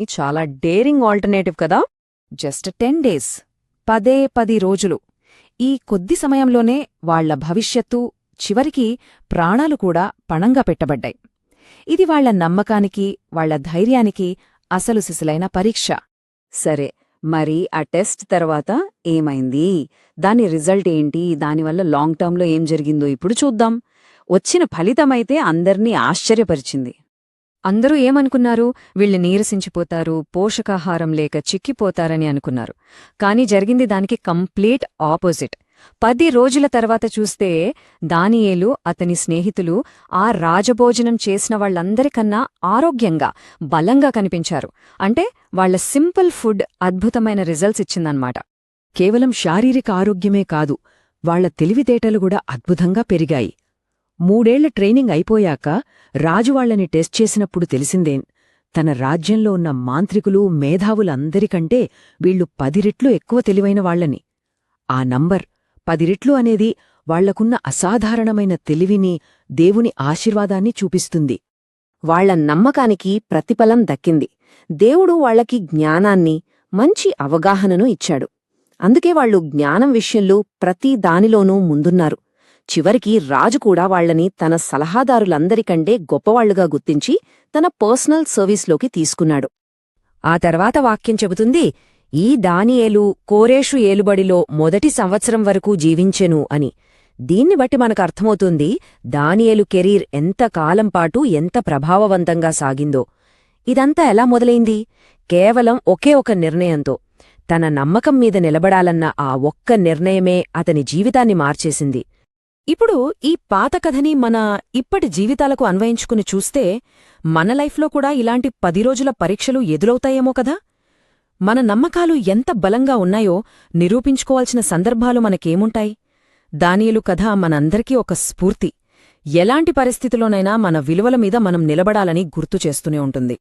ఇది చాలా daring alternative కదా. జస్ట్ 10 డేస్, 10 రోజులు. ఈ కొద్ది సమయంలోనే వాళ్ల భవిష్యత్తు, చివరికి ప్రాణాలు కూడా పణంగా పెట్టబడ్డాయి. ఇది వాళ్ల నమ్మకానికి, వాళ్ల ధైర్యానికి అసలు సిసలైన పరీక్ష. సరే, మరి ఆ టెస్ట్ తర్వాత ఏమైంది? దాని రిజల్ట్ ఏంటి? దానివల్ల లాంగ్ టర్మ్లో ఏం జరిగిందో ఇప్పుడు చూద్దాం. వచ్చిన ఫలితమైతే అందర్నీ ఆశ్చర్యపరిచింది. అందరూ ఏమనుకున్నారు? వీళ్ళు నీరసించిపోతారు, పోషకాహారం లేక చిక్కిపోతారని అనుకున్నారు. కాని జరిగింది దానికి కంప్లీట్ ఆపోజిట్. 10 రోజుల తర్వాత చూస్తే దానియేలు, అతని స్నేహితులు ఆ రాజభోజనం చేసిన వాళ్లందరికన్నా ఆరోగ్యంగా, బలంగా కనిపించారు. అంటే వాళ్ల సింపుల్ ఫుడ్ అద్భుతమైన రిజల్ట్స్ ఇచ్చిందన్నమాట. కేవలం శారీరక ఆరోగ్యమే కాదు, వాళ్ల తెలివితేటలు కూడా అద్భుతంగా పెరిగాయి. 3 ఏళ్ల ట్రైనింగ్ అయిపోయాక రాజు వాళ్లని టెస్ట్ చేసినప్పుడు తెలిసిందేం, తన రాజ్యంలో ఉన్న మాంత్రికులు, మేధావులందరికంటే వీళ్లు 10 రెట్లు ఎక్కువ తెలివైన వాళ్లని. ఆ నంబర్ 10 రెట్లు అనేది వాళ్లకున్న అసాధారణమైన తెలివిని, దేవుని ఆశీర్వాదాన్ని చూపిస్తుంది. వాళ్ల నమ్మకానికి ప్రతిఫలం దక్కింది. దేవుడు వాళ్లకి జ్ఞానాన్ని, మంచి అవగాహనను ఇచ్చాడు. అందుకే వాళ్లు జ్ఞానం విషయంలో ప్రతి దానిలోనూ ముందున్నారు. చివరికి రాజు కూడా వాళ్లని తన సలహాదారులందరికంటే గొప్పవాళ్లుగా గుర్తించి తన పర్సనల్ సర్వీస్లోకి తీసుకున్నాడు. ఆ తర్వాత వాక్యం చెబుతుంది, ఈ దానియేలు కోరేషు ఏలుబడిలో మొదటి సంవత్సరం వరకు జీవించెను అని. దీన్ని బట్టి మనకర్థమవుతుంది దానియేలు కెరీర్ ఎంత కాలంపాటు ఎంత ప్రభావవంతంగా సాగిందో. ఇదంతా ఎలా మొదలైంది? కేవలం ఒకే ఒక నిర్ణయంతో. తన నమ్మకం మీద నిలబడాలన్న ఆ ఒక్క నిర్ణయమే అతని జీవితాన్ని మార్చేసింది. ఇప్పుడు ఈ పాత కథని మన ఇప్పటి జీవితాలకు అన్వయించుకుని చూస్తే మన లైఫ్లో కూడా ఇలాంటి 10 రోజుల పరీక్షలు ఎదురవుతాయేమో కదా. మన నమ్మకాలు ఎంత బలంగా ఉన్నాయో నిరూపించుకోవాల్సిన సందర్భాలు మనకేముంటాయి? దానియేలు కథ మనందరికీ ఒక స్ఫూర్తి. ఎలాంటి పరిస్థితిలోనైనా మన విలువల మీద మనం నిలబడాలని గుర్తు చేస్తూనే ఉంటుంది.